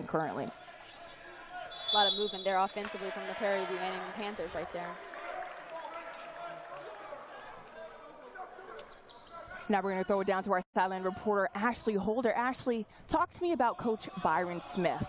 currently. A lot of movement there offensively from the Prairie View and the Panthers right there. Now we're going to throw it down to our sideline reporter, Ashley Holder. Ashley, talk to me about Coach Byron Smith.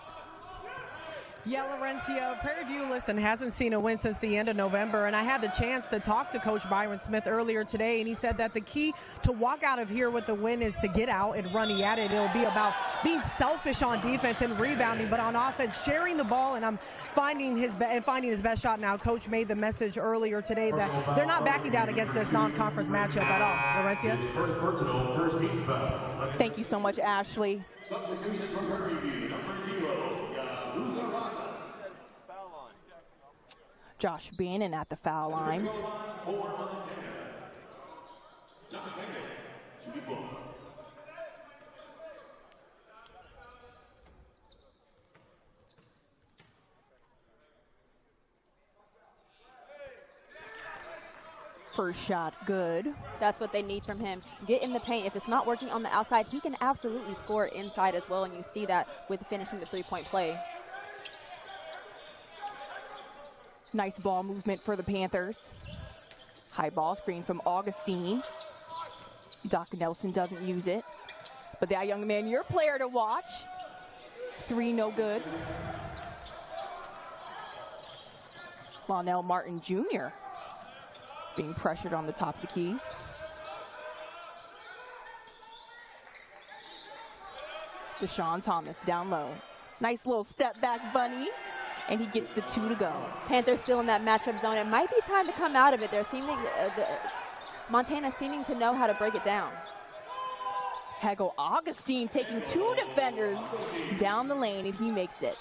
Yeah, Laurencia, Prairie View, listen, hasn't seen a win since the end of November, and I had the chance to talk to Coach Byron Smith earlier today, and he said that the key to walk out of here with the win is to get out and run at it. It'll be about being selfish on defense and rebounding, but on offense, sharing the ball, and I'm finding his best shot now. Coach made the message earlier today that they're not backing down against this non-conference matchup at all. Laurencia? Thank you so much, Ashley. Substitution from Prairie View, number 0. Josh Bannon at the foul line. First shot, good. That's what they need from him. Get in the paint. If it's not working on the outside, he can absolutely score inside as well, and you see that with finishing the three-point play. Nice ball movement for the Panthers. High ball screen from Augustine. Doc Nelson doesn't use it. But that young man, your player to watch. 3, no good. Lonnell Martin Jr. being pressured on the top of the key. Deshaun Thomas down low. Nice little step back bunny. And he gets the 2 to go. Panthers still in that matchup zone. It might be time to come out of it. They're seeming, Montana seeming to know how to break it down. Hegel Augustine taking 2 defenders down the lane, and he makes it.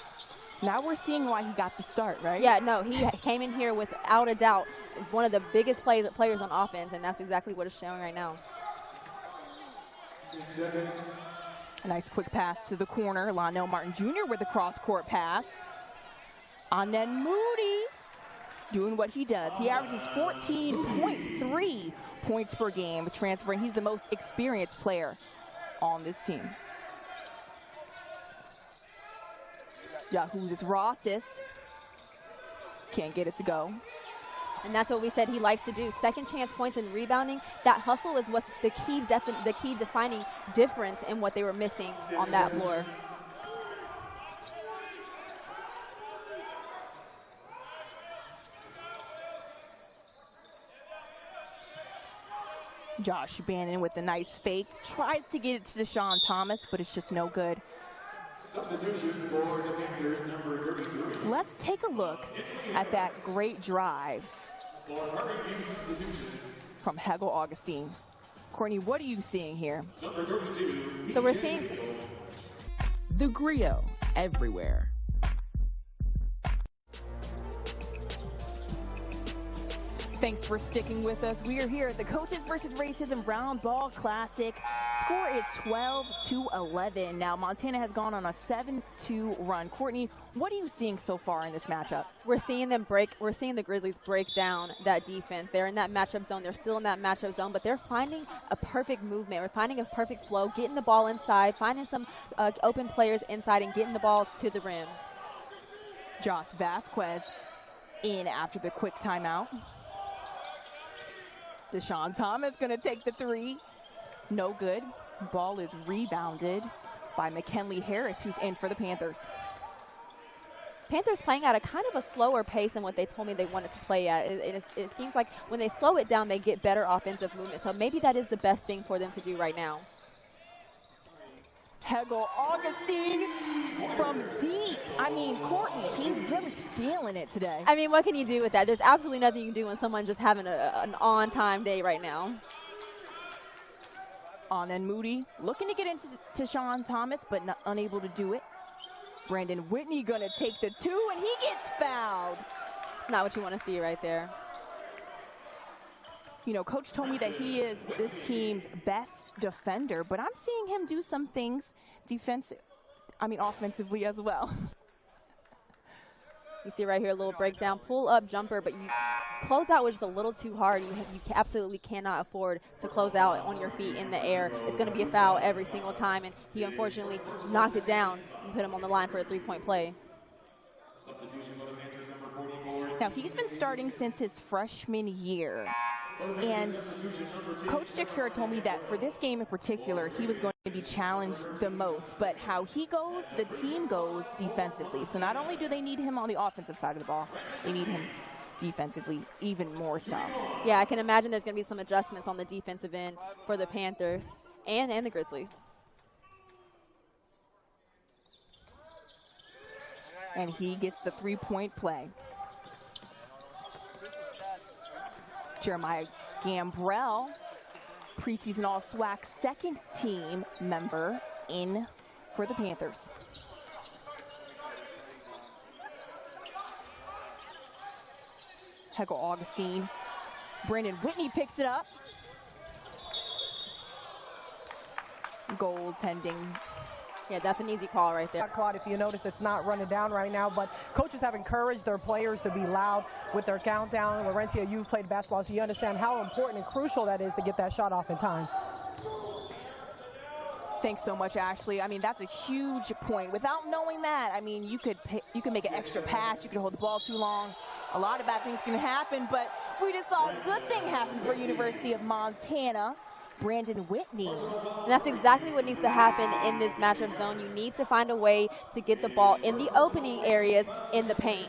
Now we're seeing why he got the start, right? Yeah, no, he came in here without a doubt one of the biggest players on offense, and that's exactly what it's showing right now. A nice quick pass to the corner. Lonnell Martin Jr. with the cross-court pass. And then Moody doing what he does. He averages 14.3 points per game, transferring. He's the most experienced player on this team. Yahoo's Rosses can't get it to go. And that's what we said he likes to do. Second chance points and rebounding. That hustle is what's the key defining difference in what they were missing on that floor. Josh Bannon with the nice fake. Tries to get it to Deshaun Thomas, but it's just no good. Substitution for the Panthers, number 33. Let's take a look at that great drive from Hegel Augustine. Courtney, what are you seeing here? So we're seeing the Griot everywhere. Thanks for sticking with us. We are here at the Coaches versus Racism Round Ball Classic. Score is 12-11. Now, Montana has gone on a 7-2 run. Courtney, what are you seeing so far in this matchup? We're seeing the Grizzlies break down that defense. They're in that matchup zone. They're still in that matchup zone, but they're finding a perfect movement. We're finding a perfect flow, getting the ball inside, finding some open players inside, and getting the ball to the rim. Josh Vasquez in after the quick timeout. Deshaun Thomas going to take the 3. No good. Ball is rebounded by McKinley Harris, who's in for the Panthers. Panthers playing at a kind of a slower pace than what they told me they wanted to play at. It seems like when they slow it down, they get better offensive movement. So maybe that is the best thing for them to do right now. Hegel Augustine from deep. I mean, Courtney, he's really feeling it today. I mean, what can you do with that? There's absolutely nothing you can do when someone's just having an on-time day right now. On and Moody looking to get into Deshaun Thomas, but unable to do it. Brandon Whitney going to take the 2, and he gets fouled. It's not what you want to see right there. You know, Coach told me that he is this team's best defender, but I'm seeing him do some things offensively as well. You see right here a little breakdown, pull up jumper, but you close out was just a little too hard. You absolutely cannot afford to close out on your feet in the air. It's going to be a foul every single time, and he unfortunately knocked it down and put him on the line for a 3-point play. Now, he's been starting since his freshman year, and Coach DeCure told me that for this game in particular, he was going to be challenged the most, but how he goes, the team goes defensively. So not only do they need him on the offensive side of the ball, they need him defensively even more so. Yeah, I can imagine there's going to be some adjustments on the defensive end for the Panthers and the Grizzlies. And he gets the 3-point play. Jeremiah Gambrell, preseason All-SWAC second team member in for the Panthers. Hegel Augustine. Brandon Whitney picks it up. Goaltending. Yeah, that's an easy call right there. Claude, if you notice, it's not running down right now, but coaches have encouraged their players to be loud with their countdown. Laurencia, you've played basketball, so you understand how important and crucial that is to get that shot off in time. Thanks so much, Ashley. I mean, that's a huge point. Without knowing that, I mean, you could make an extra pass, you could hold the ball too long. A lot of bad things can happen, but we just saw a good thing happen for University of Montana. Brandon Whitney. And that's exactly what needs to happen in this matchup zone. You need to find a way to get the ball in the opening areas in the paint.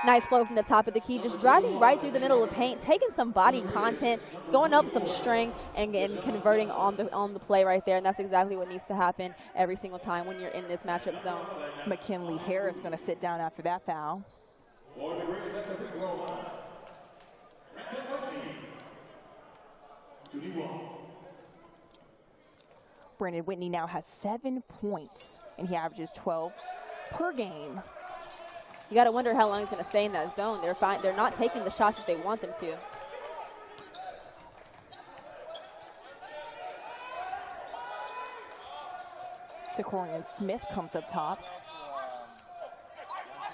Nice flow from the top of the key, just driving right through the middle of the paint, taking some body content, going up some strength, and converting on the play right there. And that's exactly what needs to happen every single time when you're in this matchup zone. McKinley Harris going to sit down after that foul. Brandon Whitney now has 7 points, and he averages 12 per game. You got to wonder how long he's going to stay in that zone. They're not taking the shots that they want them to. Takorian Smith comes up top.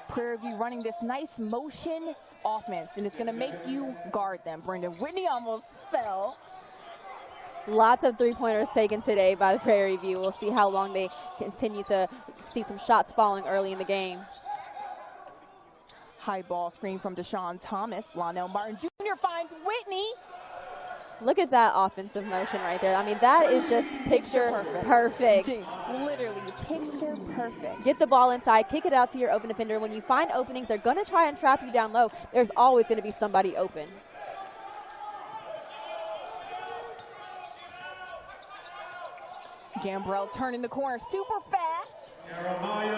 Prairie View running this nice motion offense, and it's going to make you guard them. Brandon Whitney almost fell. Lots of three-pointers taken today by the Prairie View. We'll see how long they continue to see some shots falling early in the game. High ball screen from Deshaun Thomas. Lionel Martin Jr. finds Whitney. Look at that offensive motion right there. I mean, that is just picture perfect. Literally picture perfect. Get the ball inside, kick it out to your open defender. When you find openings, they're going to try and trap you down low. There's always going to be somebody open. Gambrell turning the corner super fast.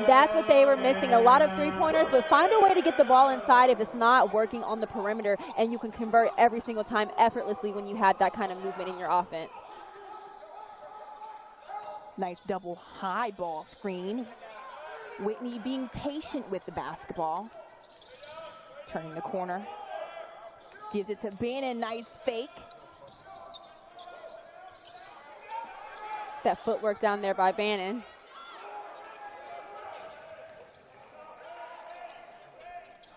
That's what they were missing, a lot of three-pointers, but find a way to get the ball inside if it's not working on the perimeter, and you can convert every single time effortlessly when you had that kind of movement in your offense. Nice double high ball screen. Whitney being patient with the basketball. Turning the corner. Gives it to Bannon, nice fake. That footwork down there by Bannon.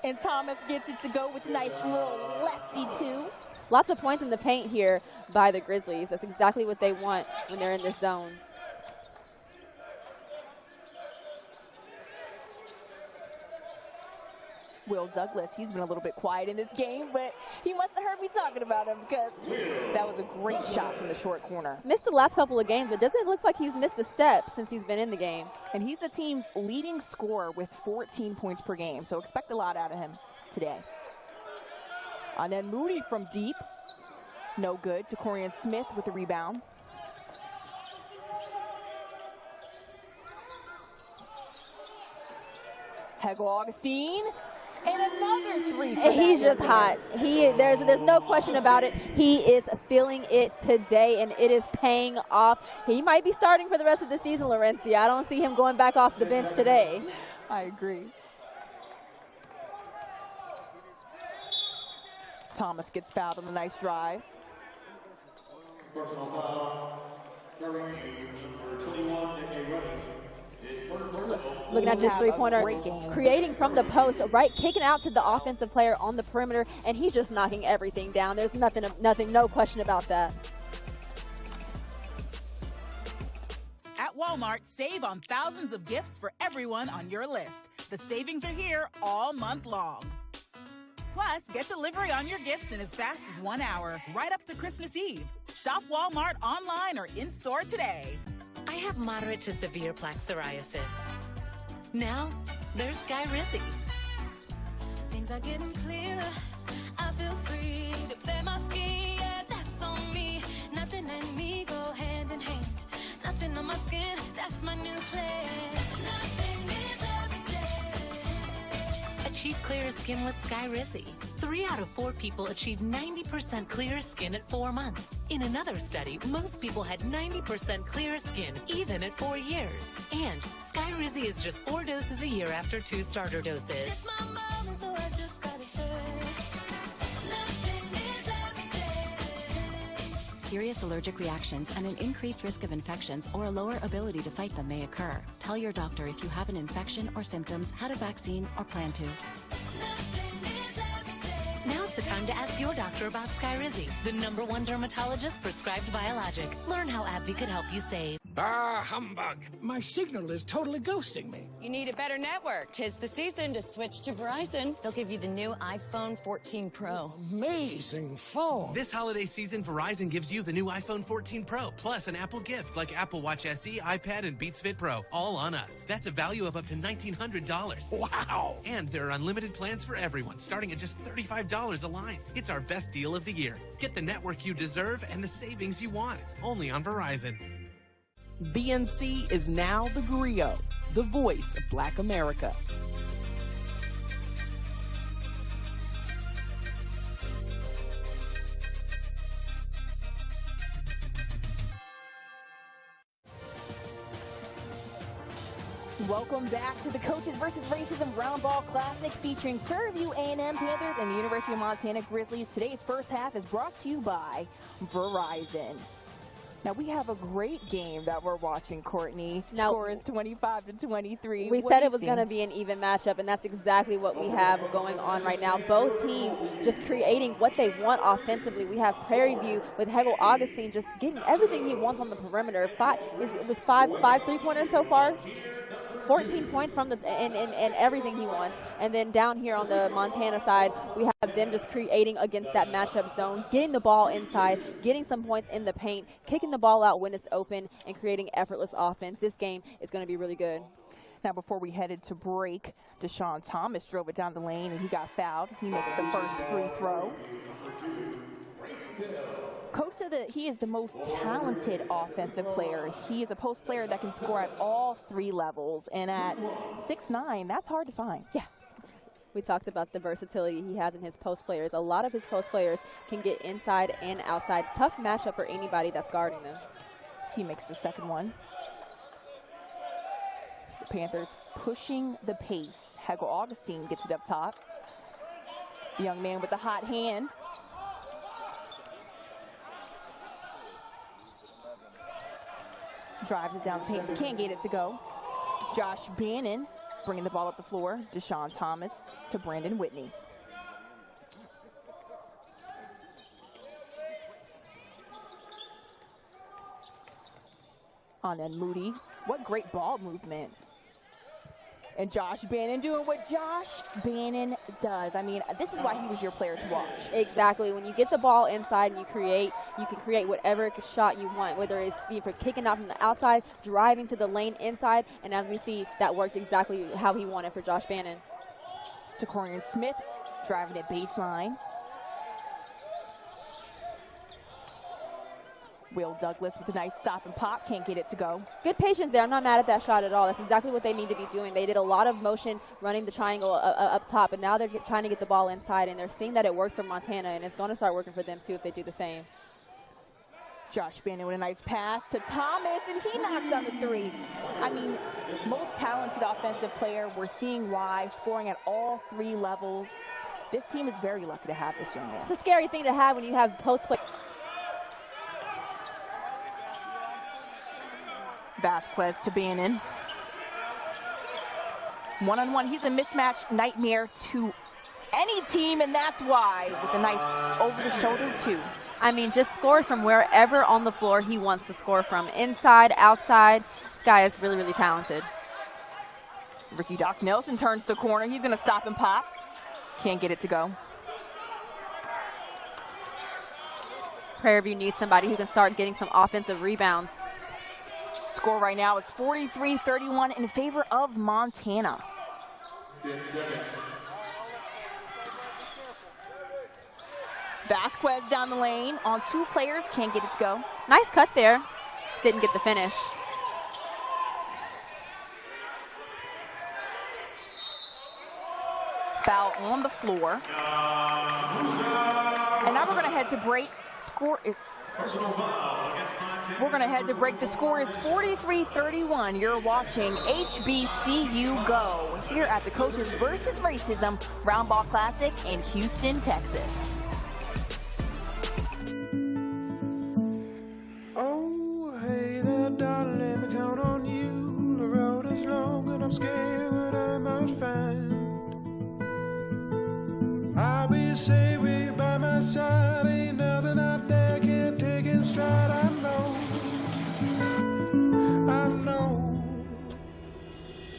And Thomas gets it to go with a nice little lefty too. Lots of points in the paint here by the Grizzlies. That's exactly what they want when they're in this zone. Will Douglas, he's been a little bit quiet in this game, but he must have heard me talking about him because that was a great shot from the short corner. Missed the last couple of games, but doesn't look like he's missed a step since he's been in the game. And he's the team's leading scorer with 14 points per game, so expect a lot out of him today. And then Moody from deep. No good. Takorian Smith with the rebound. Hegel Augustine. And another three. He's just hot. There's no question about it. He is feeling it today, and it is paying off. He might be starting for the rest of the season, Laurencia. I don't see him going back off the bench today. I agree. Thomas gets fouled on the nice drive. looking at this three-pointer, creating from the post, right, kicking out to the offensive player on the perimeter, and he's just knocking everything down. There's nothing, no question about that. At Walmart, save on thousands of gifts for everyone on your list. The savings are here all month long. Plus, get delivery on your gifts in as fast as 1 hour, right up to Christmas Eve. Shop Walmart online or in-store today. I have moderate to severe plaque psoriasis. Now, there's Skyrizi. Things are getting clearer. I feel free to bear my skin. Yeah, that's on me. Nothing and me go hand in hand. Nothing on my skin, that's my new plan. Nothing is every day. Achieve clearer skin with Skyrizi. 3 out of 4 people achieved 90% clearer skin at 4 months. In another study, most people had 90% clearer skin even at 4 years. And Skyrizi is just 4 doses a year after 2 starter doses. It's my moment, so I just gotta say. Nothing is every day. Serious allergic reactions and an increased risk of infections or a lower ability to fight them may occur. Tell your doctor if you have an infection or symptoms, had a vaccine, or plan to. Now's the time to ask your doctor about Skyrizi, the #1 dermatologist prescribed biologic. Learn how AbbVie could help you save. Bah, humbug. My signal is totally ghosting me. You need a better network. 'Tis the season to switch to Verizon. They'll give you the new iPhone 14 Pro. Amazing phone. This holiday season, Verizon gives you the new iPhone 14 Pro, plus an Apple gift like Apple Watch SE, iPad, and Beats Fit Pro, all on us. That's a value of up to $1,900. Wow. And there are unlimited plans for everyone, starting at just $35 a line. It's our best deal of the year. Get the network you deserve and the savings you want, only on Verizon. BNC is now the griot, the voice of Black America. Welcome back to the Coaches vs. Racism Round Ball Classic featuring Prairie View A&M Panthers and the University of Montana Grizzlies. Today's first half is brought to you by Verizon. Now, we have a great game that we're watching, Courtney. Now, score is 25-23. We said it was going to be an even matchup, and that's exactly what we have going on right now. Both teams just creating what they want offensively. We have Prairie View with Hegel Augustine just getting everything he wants on the perimeter. It was five three-pointers so far. 14 points from and everything he wants. And then down here on the Montana side, we have them just creating against that matchup zone, getting the ball inside, getting some points in the paint, kicking the ball out when it's open, and creating effortless offense. This game is going to be really good. Now, before we headed to break, Deshaun Thomas drove it down the lane, and he got fouled. He makes the first free throw. Coach said that he is the most talented offensive player. He is a post player that can score at all 3 levels, and at 6'9", that's hard to find. Yeah. We talked about the versatility he has in his post players. A lot of his post players can get inside and outside. Tough matchup for anybody that's guarding them. He makes the second one. The Panthers pushing the pace. Hegel Augustine gets it up top. The young man with the hot hand. Drives it down the paint, can't get it to go. Josh Bannon bringing the ball up the floor. Deshaun Thomas to Brandon Whitney. On then Moody. What great ball movement. And Josh Bannon doing what Josh Bannon does. I mean, this is why he was your player to watch. Exactly. When you get the ball inside and you can create whatever shot you want, whether it's for kicking out from the outside, driving to the lane inside, and as we see, that worked exactly how he wanted for Josh Bannon. To Corian Smith, driving it baseline. Will Douglas with a nice stop and pop, can't get it to go. Good patience there. I'm not mad at that shot at all. That's exactly what they need to be doing. They did a lot of motion running the triangle up top, and now they're trying to get the ball inside, and they're seeing that it works for Montana, and it's going to start working for them too if they do the same. Josh Bannon with a nice pass to Thomas, and he knocks down the 3. I mean, most talented offensive player. We're seeing why, scoring at all 3 levels. This team is very lucky to have this young man. It's a scary thing to have when you have post play. Vasquez to Bannon. One-on-one, he's a mismatch nightmare to any team, and that's why, with a nice over the shoulder too. I mean, just scores from wherever on the floor he wants to score from. Inside, outside. This guy is really, really talented. Ricky Doc Nelson turns the corner. He's going to stop and pop. Can't get it to go. Prairie View needs somebody who can start getting some offensive rebounds. Score right now is 43-31 in favor of Montana. Vasquez down the lane on two players, can't get it to go. Nice cut there. Didn't get the finish. Foul on the floor. And now we're going to head to break. We're going to head to break. The score is 43-31. You're watching HBCU Go here at the Coaches versus Racism Round Ball Classic in Houston, Texas. Oh, hey there, darling, let me count on you. The road is long and I'm scared what I might find. I'll be safe with you by my side. Ain't nothing out there can take it stride. I know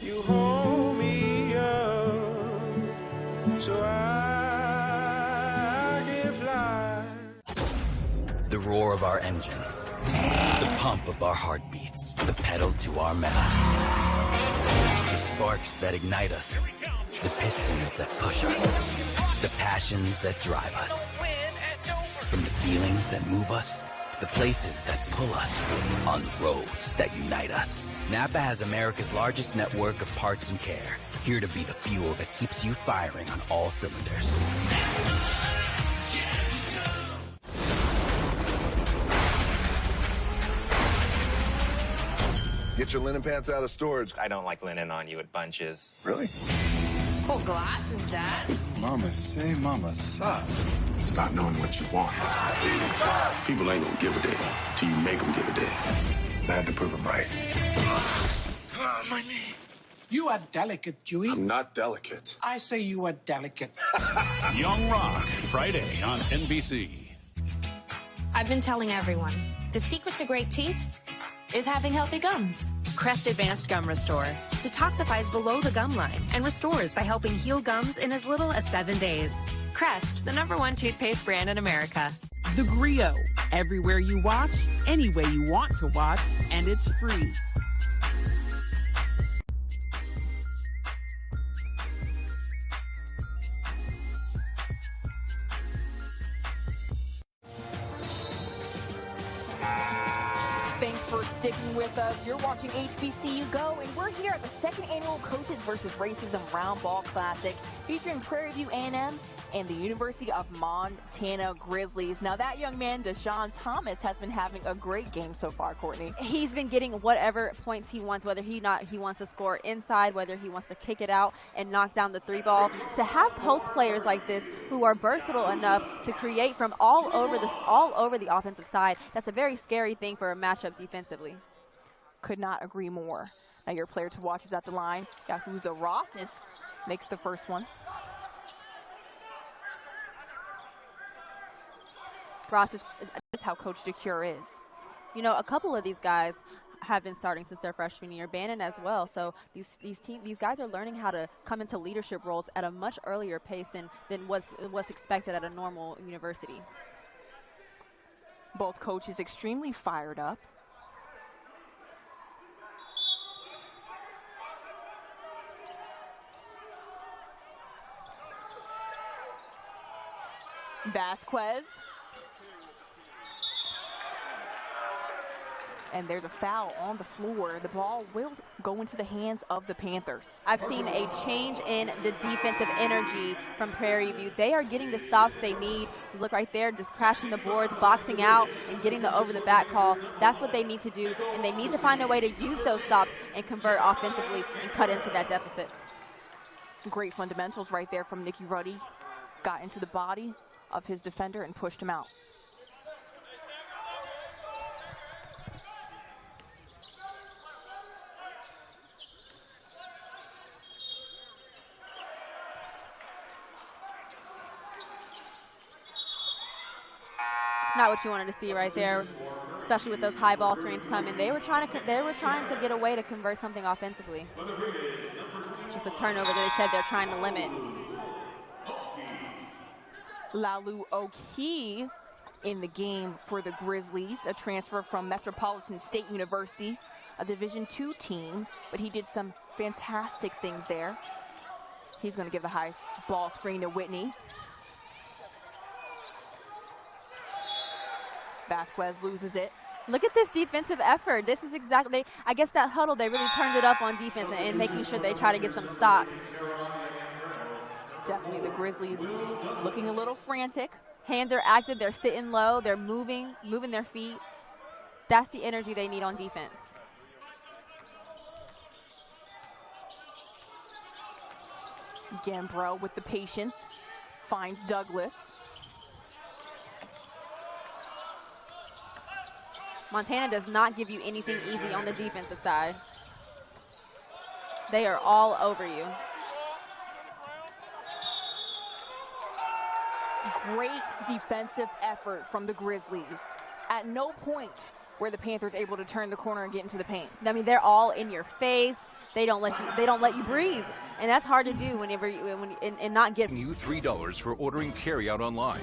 you hold me up so I can fly. The roar of our engines, the pump of our heartbeats, the pedal to our metal, the sparks that ignite us, the pistons that push us, the passions that drive us. From the feelings that move us to the places that pull us, on roads that unite us. Napa has America's largest network of parts and care, here to be the fuel that keeps you firing on all cylinders. Get your linen pants out of storage. I don't like linen on you, it bunches. Really? What glass is that? Mama say, mama sa. It's about knowing what you want. People ain't gonna give a damn till you make them give a damn. I had to prove them right. Oh, my knee. You are delicate, Dewey. I'm not delicate. I say you are delicate. Young Rock, Friday on NBC. I've been telling everyone, the secret to great teeth is having healthy gums. Crest Advanced Gum Restore detoxifies below the gum line and restores by helping heal gums in as little as 7 days. Crest, the #1 toothpaste brand in America. The Griot. Everywhere you watch, any way you want to watch, and it's free. Thanks for sticking with us. You're watching HBCU Go, and we're here at the second annual Coaches versus Racism Round Ball Classic, featuring Prairie View A&M and the University of Montana Grizzlies. Now, that young man, Deshaun Thomas, has been having a great game so far, Courtney. He's been getting whatever points he wants, whether he wants to score inside, whether he wants to kick it out and knock down the three ball. To have post players like this who are versatile enough to create from all over the offensive side, that's a very scary thing for a matchup defensively. Could not agree more. Now, your player to watch is at the line. Yahuza Rosses makes the first one. Ross is how Coach DeCure is. You know, a couple of these guys have been starting since their freshman year, Bannon as well. So these guys are learning how to come into leadership roles at a much earlier pace than what's expected at a normal university. Both coaches extremely fired up. Vasquez. And there's a foul on the floor. The ball will go into the hands of the Panthers. I've seen a change in the defensive energy from Prairie View. They are getting the stops they need. You look right there, just crashing the boards, boxing out, and getting the over-the-back call. That's what they need to do, and they need to find a way to use those stops and convert offensively and cut into that deficit. Great fundamentals right there from Nicky Ruddy. Got into the body of his defender and pushed him out. Not what you wanted to see right there, especially with those high ball screens coming. They were trying to get away to convert something offensively. Just a turnover that they said they're trying to limit. Lalu Oki in the game for the Grizzlies, a transfer from Metropolitan State University, a Division II team, but he did some fantastic things there. He's going to give the high ball screen to Whitney. Vasquez loses it. Look at this defensive effort. This is exactly, I guess that huddle, they really turned it up on defense and making sure they try to get some stops. Definitely the Grizzlies looking a little frantic. Hands are active, they're sitting low, they're moving their feet. That's the energy they need on defense. Gambro with the patience, finds Douglas. Montana does not give you anything easy on the defensive side. They are all over you. Great defensive effort from the Grizzlies. At no point were the Panthers able to turn the corner and get into the paint. I mean, they're all in your face. They don't let you breathe, and that's hard to do whenever and not get. You $3 for ordering carryout online.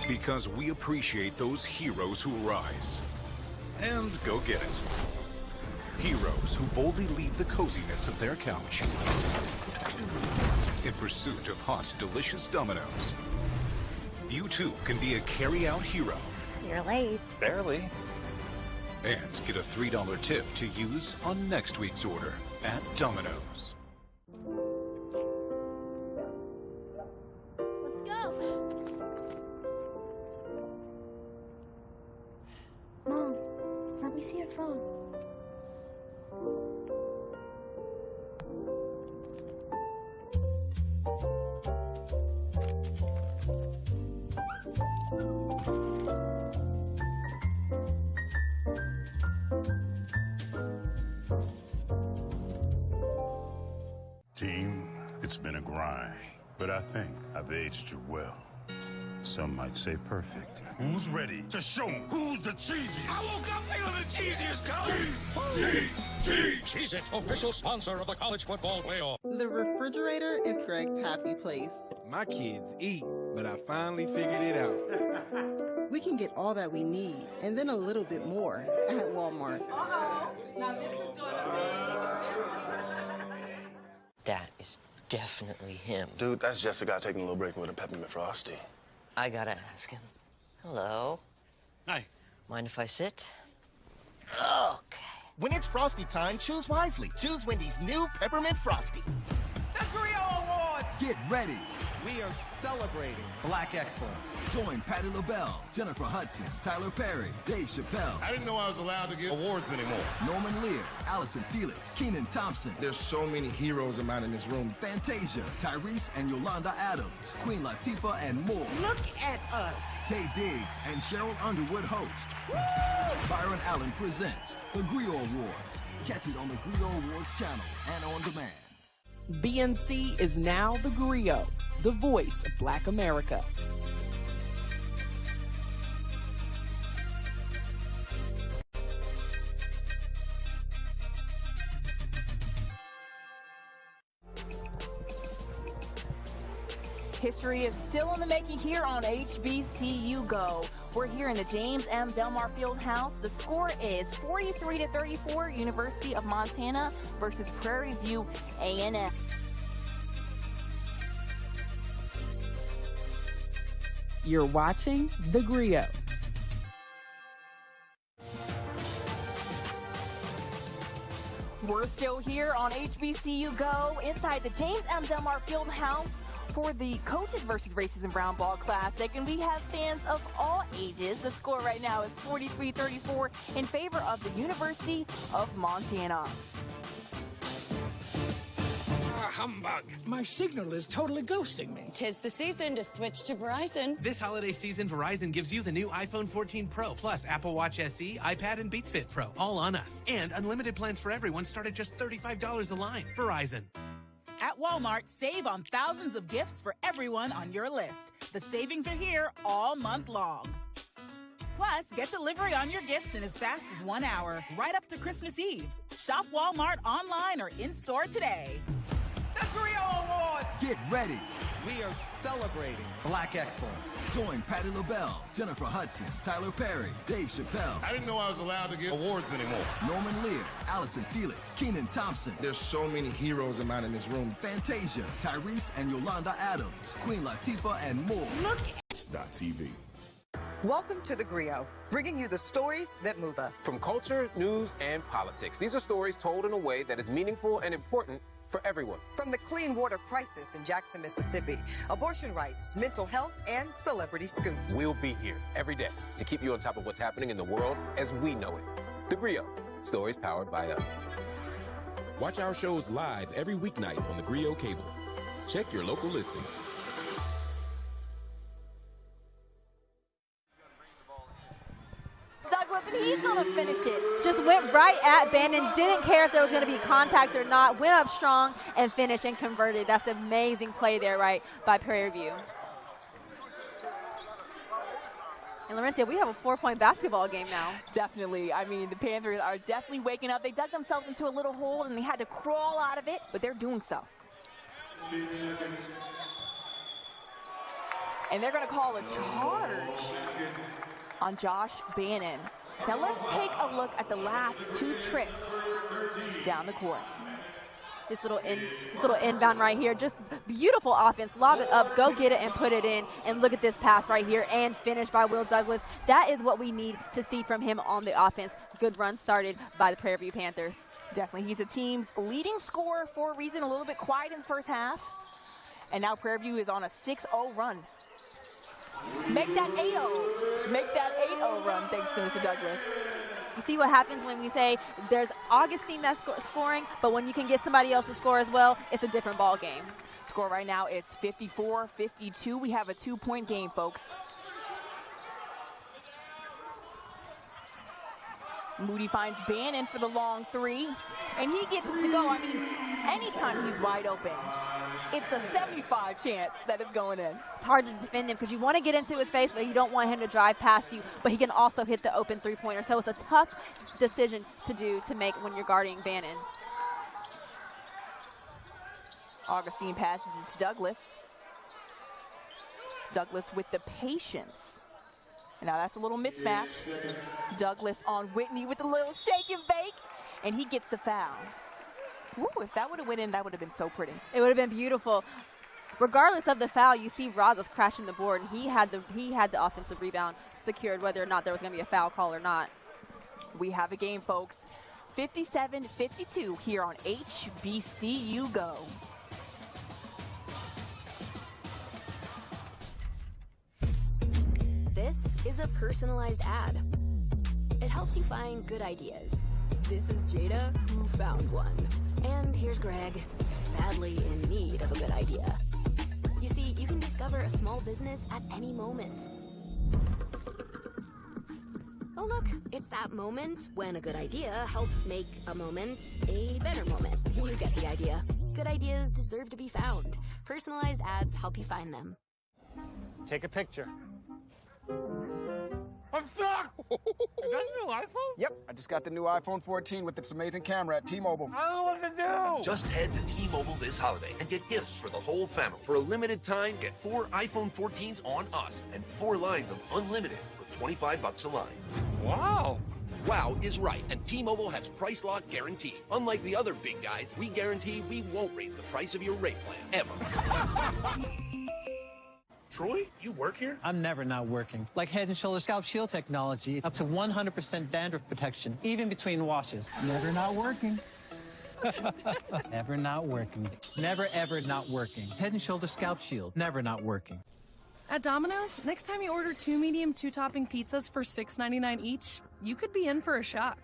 Because we appreciate those heroes who rise. And go get it. Heroes who boldly leave the coziness of their couch in pursuit of hot, delicious Domino's. You too can be a carry-out hero. You're late. Barely. And get a $3 tip to use on next week's order at Domino's. Let's go. Mom, let me see your phone. Team, it's been a grind, but I think I've aged you well. Some might say perfect. Who's ready to show 'em who's the cheesiest? I woke up feeling the cheesiest, coach! Cheez-It, official sponsor of the college football playoff. The refrigerator is Greg's happy place. My kids eat, but I finally figured it out. We can get all that we need, and then a little bit more at Walmart. Uh-oh. Now this is going to be... That is definitely him. Dude, that's just a guy taking a little break with a peppermint frosty. I gotta ask him. Hello. Hi. Mind if I sit? Okay. When it's Frosty time, choose wisely. Choose Wendy's new Peppermint Frosty. The Griot Awards! Get ready. We are celebrating Black excellence. Join Patti LaBelle, Jennifer Hudson, Tyler Perry, Dave Chappelle. I didn't know I was allowed to get awards anymore. Norman Lear, Allison Felix, Kenan Thompson. There's so many heroes of mine in this room. Fantasia, Tyrese and Yolanda Adams, Queen Latifah, and more. Look at us. Tay Diggs and Cheryl Underwood host. Woo! Byron Allen presents the Griot Awards. Catch it on the Griot Awards channel and on demand. BNC is now the Griot, the voice of Black America. History is still in the making here on HBCU Go. We're here in the James M. Delmar Fieldhouse. The score is 43-34, University of Montana versus Prairie View A&M. You're watching The Griot. We're still here on HBCU Go inside the James M. Delmar Fieldhouse for the Coaches versus Racism Brown Ball Classic, and we have fans of all ages. The score right now is 43-34 in favor of the University of Montana. Humbug. My signal is totally ghosting me. 'Tis the season to switch to Verizon. This holiday season, Verizon gives you the new iPhone 14 Pro, plus Apple Watch SE, iPad, and Beats Fit Pro, all on us. And unlimited plans for everyone start at just $35 a line. Verizon. At Walmart, save on thousands of gifts for everyone on your list. The savings are here all month long. Plus, get delivery on your gifts in as fast as 1 hour, right up to Christmas Eve. Shop Walmart online or in-store today. The Griot Awards! Get ready. We are celebrating Black excellence. Join Patti LaBelle, Jennifer Hudson, Tyler Perry, Dave Chappelle. I didn't know I was allowed to get awards anymore. Norman Lear, Allison Felix, Kenan Thompson. There's so many heroes of mine in this room. Fantasia, Tyrese and Yolanda Adams, Queen Latifah, and more. Look. TV. Welcome to The Griot, bringing you the stories that move us. From culture, news, and politics. These are stories told in a way that is meaningful and important for everyone. From the clean water crisis in Jackson, Mississippi, abortion rights, mental health, and celebrity scoops. We'll be here every day to keep you on top of what's happening in the world as we know it. The Griot, stories powered by us. Watch our shows live every weeknight on the Griot cable. Check your local listings. Douglas, and he's going to finish it. Just went right at Bannon, didn't care if there was going to be contact or not, went up strong and finished and converted. That's an amazing play there, right, by Prairie View. And Laurentia, we have a 4-point basketball game now. Definitely. I mean, the Panthers are definitely waking up. They dug themselves into a little hole, and they had to crawl out of it, but they're doing so. And they're going to call a charge on Josh Bannon. Now let's take a look at the last two trips down the court. This little inbound right here, just beautiful offense. Lob it up, go get it and put it in. And look at this pass right here and finish by Will Douglas. That is what we need to see from him on the offense. Good run started by the Prairie View Panthers. Definitely, he's the team's leading scorer for a reason. A little bit quiet in the first half. And now Prairie View is on a 6-0 run. Make that 8-0. Make that 8-0 run, thanks to Mr. Douglas. You see what happens when we say there's Augustine that's scoring, but when you can get somebody else to score as well, it's a different ball game. Score right now is 54-52. We have a 2-point game, folks. Moody finds Bannon for the long three, and he gets it to go. I mean, anytime he's wide open, it's a 75 chance that it's going in. It's hard to defend him because you want to get into his face, but you don't want him to drive past you, but he can also hit the open three-pointer. So it's a tough decision to make when you're guarding Bannon. Augustine passes it to Douglas. Douglas with the patience. Now that's a little mismatch. Douglas on Whitney with a little shake and bake, and he gets the foul. Ooh, if that would have went in, that would have been so pretty. It would have been beautiful. Regardless of the foul, you see Razas crashing the board, and he had the offensive rebound secured, whether or not there was going to be a foul call or not. We have a game, folks. 57-52 here on HBCU Go. This is a personalized ad. It helps you find good ideas. This is Jada, who found one. And here's Greg, badly in need of a good idea. You see, you can discover a small business at any moment. Oh look, it's that moment when a good idea helps make a moment a better moment. You get the idea. Good ideas deserve to be found. Personalized ads help you find them. Take a picture. I'm stuck! Is that a new iPhone? Yep, I just got the new iPhone 14 with its amazing camera at T-Mobile. I don't know what to do! Just head to T-Mobile this holiday and get gifts for the whole family. For a limited time, get 4 iPhone 14s on us and 4 lines of unlimited for $25 a line. Wow! Wow is right, and T-Mobile has price lock guarantee. Unlike the other big guys, we guarantee we won't raise the price of your rate plan, ever. Troy, you work here? I'm never not working. Like Head & Shoulders Scalp Shield technology, up to 100% dandruff protection, even between washes. Never not working. Never not working. Never ever not working. Head & Shoulders Scalp Shield, never not working. At Domino's, next time you order 2 medium 2-topping pizzas for $6.99 each, you could be in for a shock.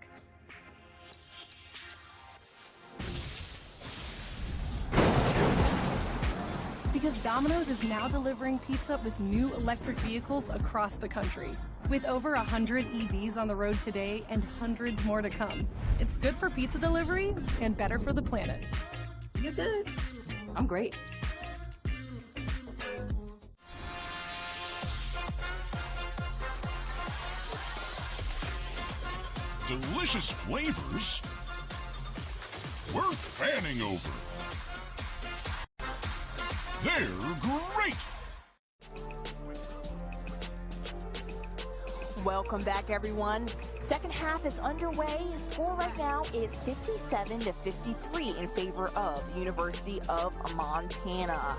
Because Domino's is now delivering pizza with new electric vehicles across the country. With over 100 EVs on the road today and hundreds more to come. It's good for pizza delivery and better for the planet. You're good. I'm great. delicious flavors worth fanning over. They're great! Welcome back, everyone. Second half is underway. Score right now is 57-53 in favor of University of Montana.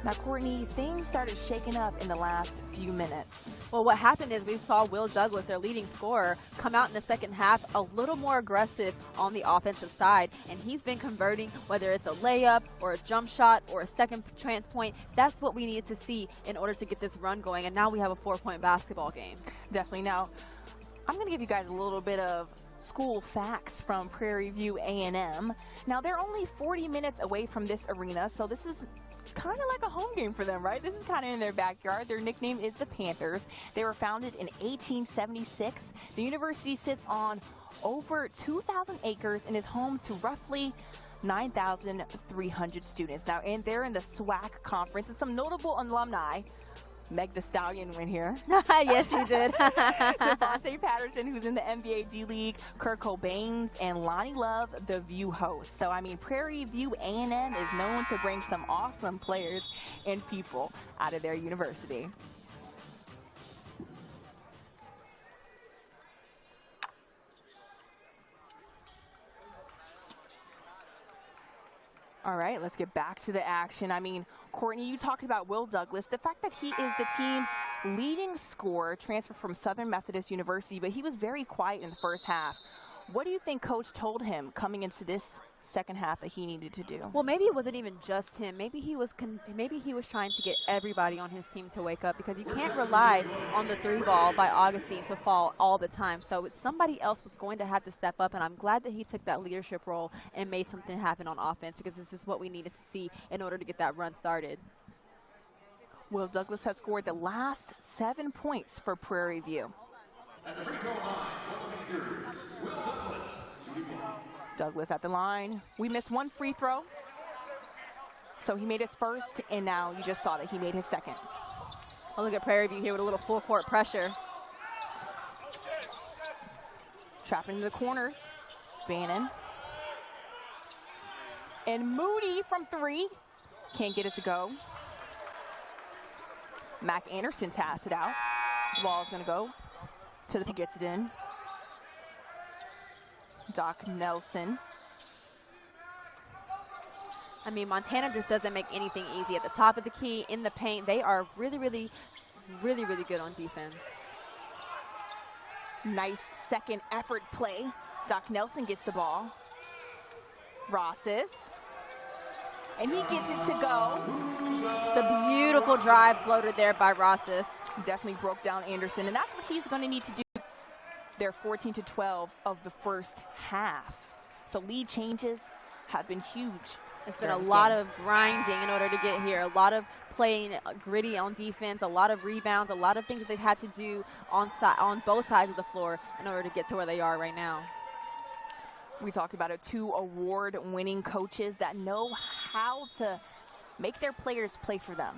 Now, Courtney, things started shaking up in the last few minutes. Well, what happened is we saw Will Douglas, their leading scorer, come out in the second half a little more aggressive on the offensive side, and he's been converting, whether it's a layup or a jump shot or a second chance point. That's what we needed to see in order to get this run going, and now we have a 4-point basketball game. Definitely. Now, I'm going to give you guys a little bit of school facts from Prairie View A&M. Now, they're only 40 minutes away from this arena, so this is kind of like a home game for them, right? This is kind of in their backyard. Their nickname is the Panthers. They were founded in 1876. The university sits on over 2,000 acres and is home to roughly 9,300 students. Now, and they're in the SWAC conference, and some notable alumni. Meg the Stallion went here. Yes, she did. Devontae Patterson, who's in the NBA G League, Kurt Cobain, and Lonnie Love, the View host. So, I mean, Prairie View A&M is known to bring some awesome players and people out of their university. All right, let's get back to the action. I mean, Courtney, you talked about Will Douglas. The fact that he is the team's leading scorer, transferred from Southern Methodist University, but he was very quiet in the first half. What do you think Coach told him coming into this second half that he needed to do? Well, maybe it wasn't even just him. Maybe he was trying to get everybody on his team to wake up, because you can't rely on the 3-ball by Augustine to fall all the time. So somebody else was going to have to step up, and I'm glad that he took that leadership role and made something happen on offense, because this is what we needed to see in order to get that run started. Will Douglas has scored the last 7 points for Prairie View. At the free throw line, Will Douglas. Douglas at the line. We missed one free throw. So he made his first, and now you just saw that he made his second. Oh, look at Prairie View here with a little full court pressure. Trapping into the corners. Bannon. And Moody from 3. Can't get it to go. Mac Anderson taps it out. Ball's going to go to the, gets it in. Doc Nelson. I mean, Montana just doesn't make anything easy. At the top of the key, in the paint, they are really, really, really, really good on defense. Nice second effort play. Doc Nelson gets the ball. Rosses. And he gets it to go. It's a beautiful drive floated there by Rosses. Definitely broke down Anderson, and that's what he's going to need to do. They're 14-12 of the first half. So lead changes have been huge. It's been a lot of grinding in order to get here. A lot of playing gritty on defense, a lot of rebounds, a lot of things that they've had to do on both sides of the floor in order to get to where they are right now. We talked about it, 2 award-winning coaches that know how to make their players play for them.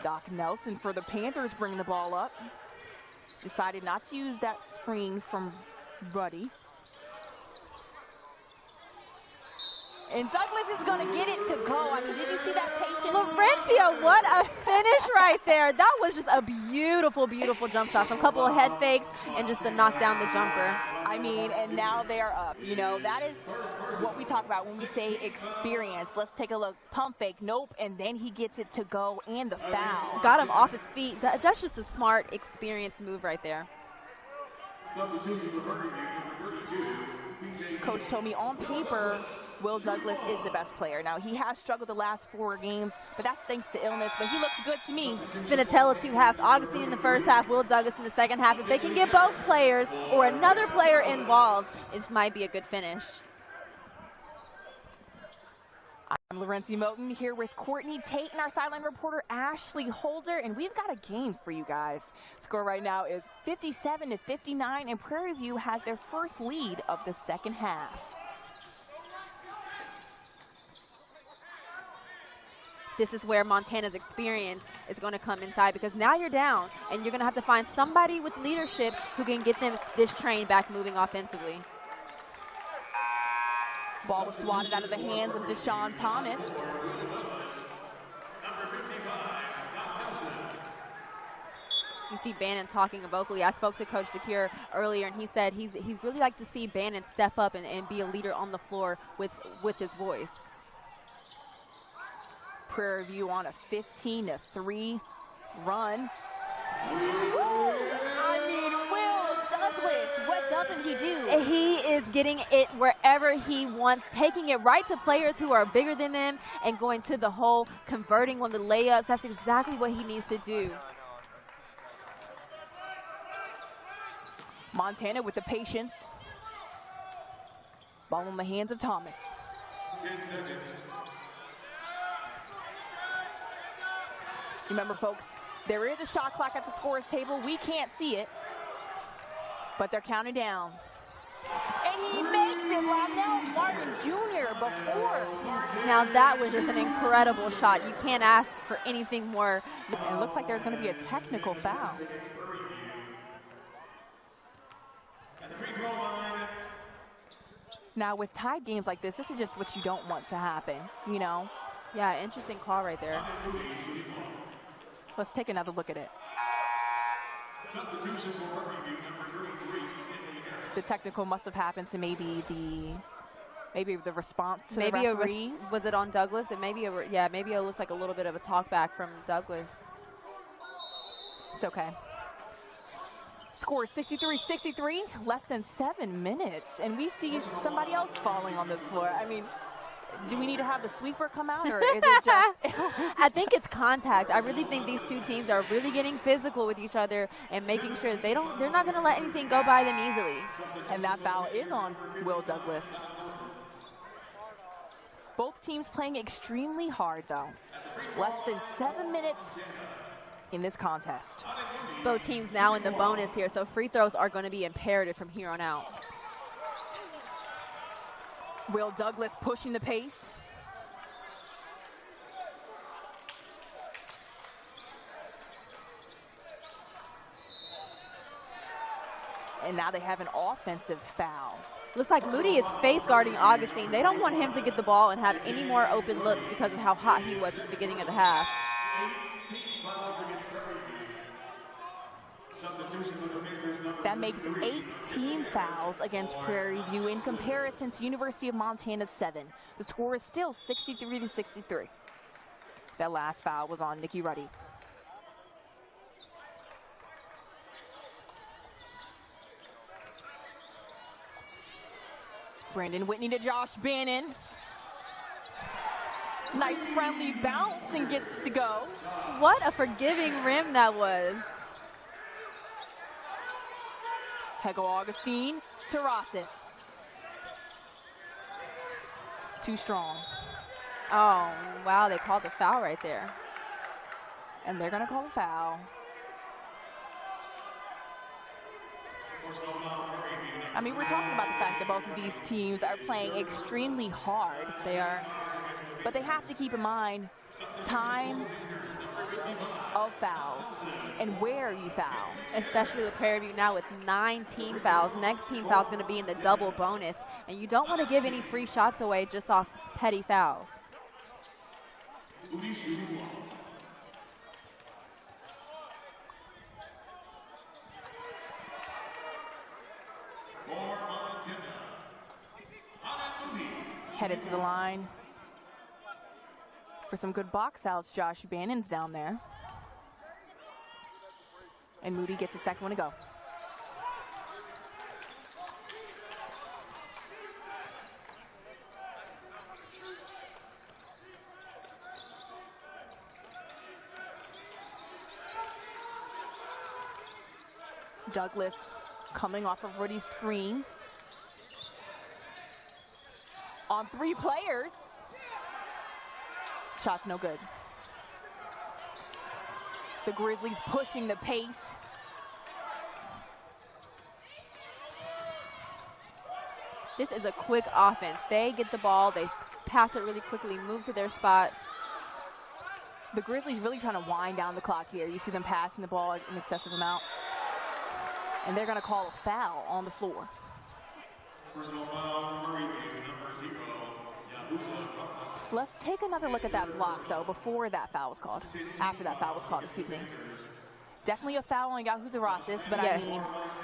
Doc Nelson for the Panthers bringing the ball up. Decided not to use that screen from Ruddy. And Douglas is going to get it to go. I mean, did you see that patience? Laurentia, what a finish right there. That was just a beautiful, beautiful jump shot. A couple of head fakes and just to knock down the jumper. I mean, and now they're up. You know, that is what we talk about when we say experience. Let's take a look. Pump fake, nope, and then he gets it to go and the foul. Got him off his feet. That's just a smart, experienced move right there. Coach told me on paper, Will Douglas is the best player. Now, he has struggled the last 4 games, but that's thanks to illness, but he looks good to me. It's been a tale of 2 halves. Augustine in the first half, Will Douglas in the second half. If they can get both players or another player involved, this might be a good finish. I'm Laurentia Moten here with Courtney Tate and our sideline reporter Ashley Holder, and we've got a game for you guys. Score right now is 57-59, and Prairie View has their first lead of the second half. this is where Montana's experience is going to come inside, because now you're down and you're going to have to find somebody with leadership who can get them this train back moving offensively. Ball was swatted out of the hands of Deshaun Thomas. You see Bannon talking vocally. I spoke to Coach DeCure earlier, and he said he's really like to see Bannon step up and be a leader on the floor with his voice. Prairie View on a 15-3 run. I mean, Will Douglas, what doesn't he do? He is getting it wherever he wants, taking it right to players who are bigger than them and going to the hole, converting on the layups. That's exactly what he needs to do. Montana with the patience. Ball in the hands of Thomas. Remember, folks, there is a shot clock at the scorer's table. We can't see it, but they're counting down. And he makes it, Lionel Martin Jr. before. Now that was just an incredible shot. You can't ask for anything more. And it looks like there's going to be a technical foul. Now, with tied games like this is just what you don't want to happen, you know? Yeah, interesting call right there. Let's take another look at it. The technical must have happened to maybe the response to the referees. Was it on Douglas? And maybe it looks like a little bit of a talk back from Douglas. It's okay. Score 63-63, less than 7 minutes, and we see somebody else falling on this floor. I mean, do we need to have the sweeper come out, or is it just? I think it's contact. I really think these two teams are really getting physical with each other and making sure they're not going to let anything go by them easily. And that foul is on Will Douglas. Both teams playing extremely hard, though. Less than 7 minutes in this contest. Both teams now in the bonus here, so free throws are going to be imperative from here on out. Will Douglas pushing the pace. And now they have an offensive foul. Looks like Moody is face guarding Augustine. They don't want him to get the ball and have any more open looks because of how hot he was at the beginning of the half. That makes 8 team fouls against Prairie View in comparison to University of Montana's 7. The score is still 63-63. That last foul was on Nikki Ruddy. Brandon Whitney to Josh Bannon. Nice friendly bounce and gets to go. What a forgiving rim that was. Hego Augustine to Rosses. Too strong. Oh, wow, they called the foul right there. And they're going to call the foul. I mean, we're talking about the fact that both of these teams are playing extremely hard. They are. But they have to keep in mind time of fouls and where you foul. Especially with Prairie View now with 9 team fouls. Next team foul is going to be in the double bonus. And you don't want to give any free shots away just off petty fouls. Headed to the line for some good box outs. Josh Bannon's down there. And Moody gets the second one to go. Douglas coming off of Ruddy's screen. On 3 players. Shot's no good. The Grizzlies pushing the pace. This is a quick offense. They get the ball, they pass it really quickly, move to their spots. The Grizzlies really trying to wind down the clock here. You see them passing the ball an excessive amount. And they're going to call a foul on the floor. Let's take another look at that block, though, before that foul was called. After that foul was called, excuse me. Definitely a foul on Yahuza-Rosas, but yes. I mean,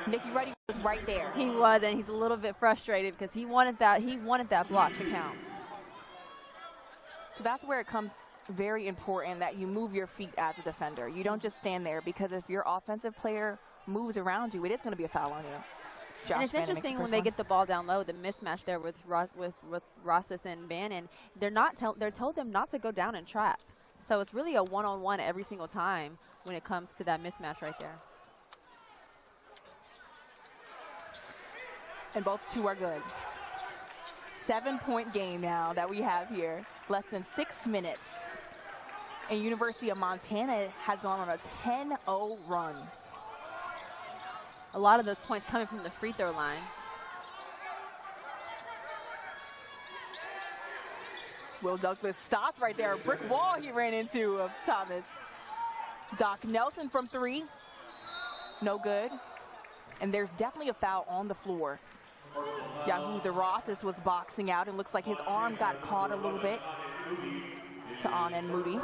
Nicky Ruddy was right there. He was, and he's a little bit frustrated because he wanted that block to count. So that's where it comes very important that you move your feet as a defender. You don't just stand there, because if your offensive player moves around you, it is going to be a foul on you. Josh and it's Bannon interesting when they get the ball down low, the mismatch there with Rosas and Bannon. They're told them not to go down and trap. So it's really a one-on-one every single time when it comes to that mismatch right there. And both two are good. 7-point game now that we have here. Less than 6 minutes. And University of Montana has gone on a 10-0 run. A lot of those points coming from the free throw line. Will Douglas stopped right there. A brick wall he ran into of Thomas. Doc Nelson from 3. No good. And there's definitely a foul on the floor. Yahuza-Rosas was boxing out, and looks like his arm got caught a little bit to Anen Moody.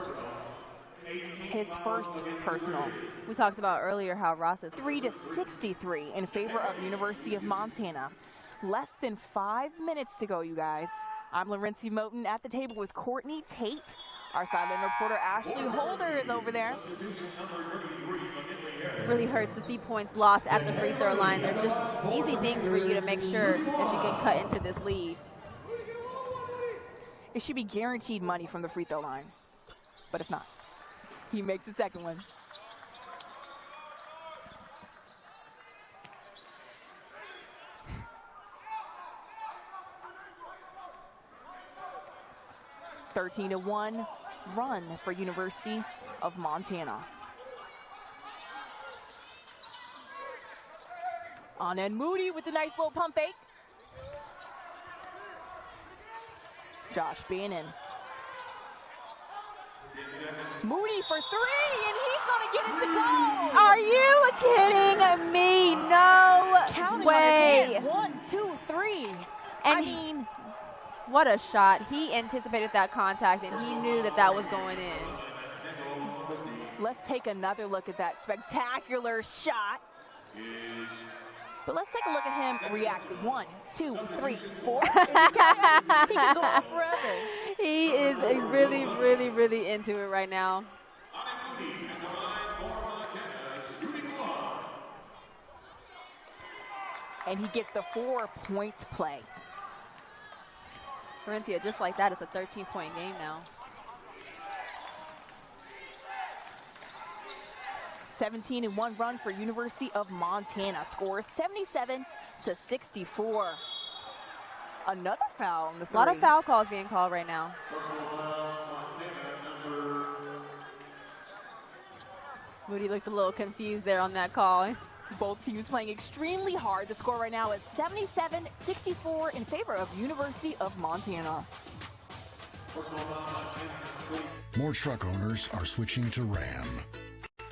His first personal. We talked about earlier how Rosas 3-63 in favor of University of Montana. Less than 5 minutes to go, you guys. I'm Laurentia Moten at the table with Courtney Tate. Our sideline reporter Ashley Holder is over there. It really hurts to see points lost at the free throw line. They're just easy things for you to make sure that you can cut into this lead. It should be guaranteed money from the free throw line, but it's not. He makes the second one. A 13-1 run for University of Montana. Anen Moody with the nice little pump fake. Josh Bannon. Moody for 3, and he's going to get it to go. Are you kidding me? No Counting way. 1, 2, 3. And I mean, what a shot. He anticipated that contact, and he knew that that was going in. Let's take another look at that spectacular shot. But let's take a look at him react. 1, 2, 3, 4. He can go on forever. He is really, really, really into it right now. And he gets the 4-point play. Laurentia, just like that, it's a 13-point game now. 17-1 run for University of Montana. Scores 77-64. Another foul on the 3. A lot of foul calls being called right now. Moody looks a little confused there on that call. Both teams playing extremely hard. The score right now is 77-64 in favor of University of Montana. More truck owners are switching to Ram,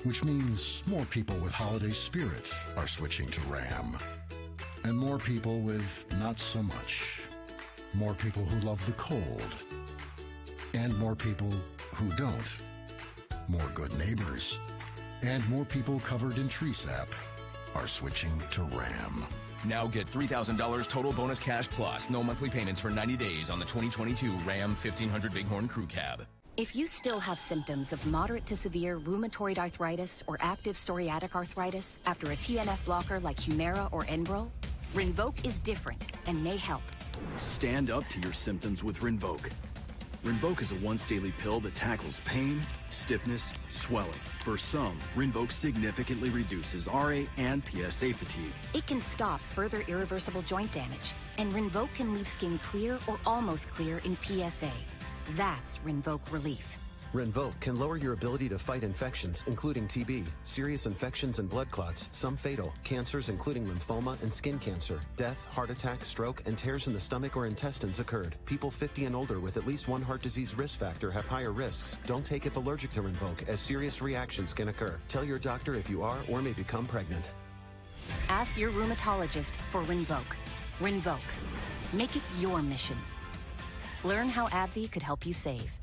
which means more people with holiday spirit are switching to Ram. And more people with not so much. More people who love the cold. And more people who don't. More good neighbors. And more people covered in tree sap are switching to Ram. Now get $3,000 total bonus cash plus no monthly payments for 90 days on the 2022 Ram 1500 Bighorn Crew Cab. If you still have symptoms of moderate to severe rheumatoid arthritis or active psoriatic arthritis after a TNF blocker like Humira or Enbrel, Rinvoq is different and may help. Stand up to your symptoms with Rinvoq. Rinvoq is a once-daily pill that tackles pain, stiffness, swelling. For some, Rinvoq significantly reduces RA and PSA fatigue. It can stop further irreversible joint damage, and Rinvoq can leave skin clear or almost clear in PSA. That's Rinvoq Relief. Rinvoq can lower your ability to fight infections, including TB, serious infections and blood clots, some fatal, cancers including lymphoma and skin cancer, death, heart attack, stroke, and tears in the stomach or intestines occurred. People 50 and older with at least one heart disease risk factor have higher risks. Don't take if allergic to Rinvoq, as serious reactions can occur. Tell your doctor if you are or may become pregnant. Ask your rheumatologist for Rinvoq. Rinvoq. Make it your mission. Learn how AbbVie could help you save.